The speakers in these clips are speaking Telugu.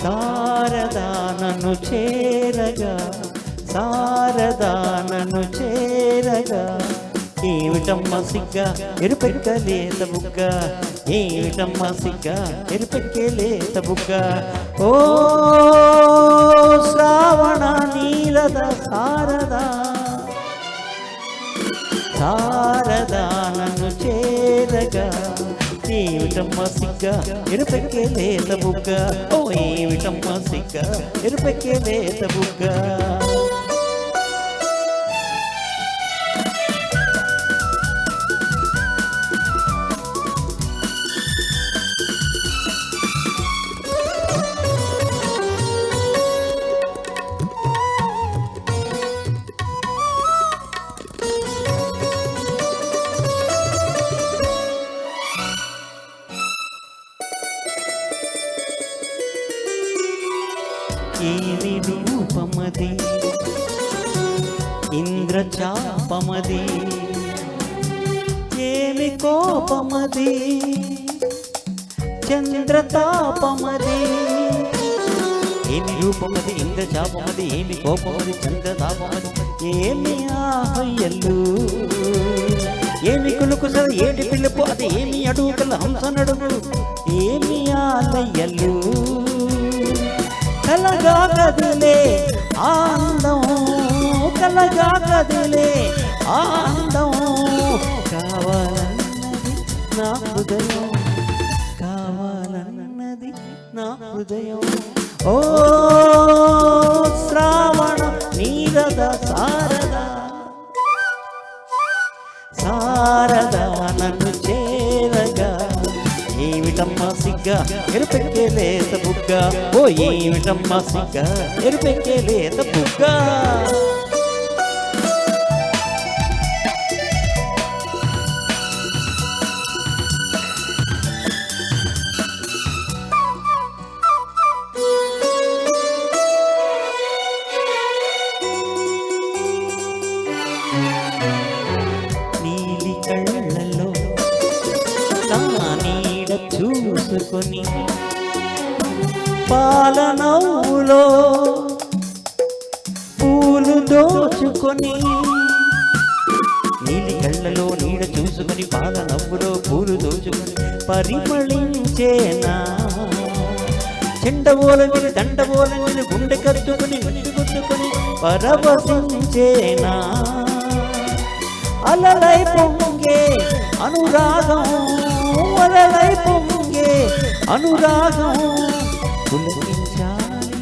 శారదా నన్ను చేరగా, శారదా నన్ను చేరగా, ఏమిటమ్మ సిగ్గ ఎరుపెక్కలేత బుగ్గ, ఏమిటమ్మ సిగ్గ ఎరుపెక్కలేత బుగ్గ. ఓ శ్రావణ నీరద శారదా, శారదా నన్ను చేరగా, ఏమిటమ్మ సిగ్గ ఎరుపెక్కలేత బుగ్గ, ఓ ఏమిటమ్మ సిగ్గ ఎరుపెక్కలేత బుగ్గ. ఏమి రూపమది ఇంద్రచాపమది, ఏమి కోపమది చంద్రతాపమది. ఏమి రూపమది ఇంద్రచాపమది, ఏమి కోపమది చంద్రతాపమది, ఏమి ఆహయ్యల్లు, ఏమి కులుకుసల ఏటి పిలుపు, అది ఏమి అడుగుల హంస నడుగు, ఏమి ఆలయ్యల్లు. కలగా కదిలే ఆనందం, కలగా కదిలే ఆనందం, కావాలన్నది నా హృదయం, కావాలన్నది నా హృదయం. ఓ శ్రావణ నీరద శారదా, శారదా నన్ను చేరగా, ఏమిటమ్మ సిగ్గ ఎరుపెక్కలేత బుగ్గ, ఓ ఏమిటమ్మ సిగ్గ ఎరుపెక్కలేత బుగ్గ. నీలి కళ్ళలో నీడ చూసుకొని, పాలనవులో పూలు దోచుకొని, నీలి కళ్ళలో నీడ చూసుకొని, పాలనవ్వులో పూలు దోచుకొని, పరిమళించేనా చెండబోలని దండబోలని, గుండె కట్టుకొని కొట్టుకొని పరవశించేనా, అలలై పొంగే అనురాగం, అలలై పొంగే అనురాగం, పులకించాలి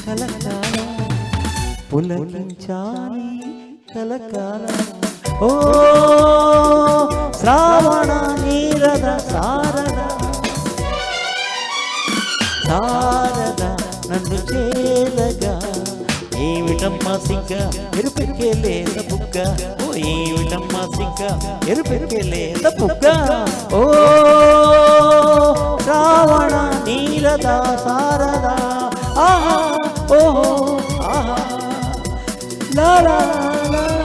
కలకాలం, పులకించాలి కలకాలం. ఓ శ్రావణ నీరద శారదా, శారదా నన్ను చేరగా, ఏమిటమ్మ సిగ్గ ఎరుపెక్కలేత బుగ్గ, ఓ ఏమిటమ్మ సిగ్గ ఎరుపెక్కలేత బుగ్గ. ఓ శ్రావణ నీరద శారదా, ఆహా ఓహో ఆహా లా లా లా.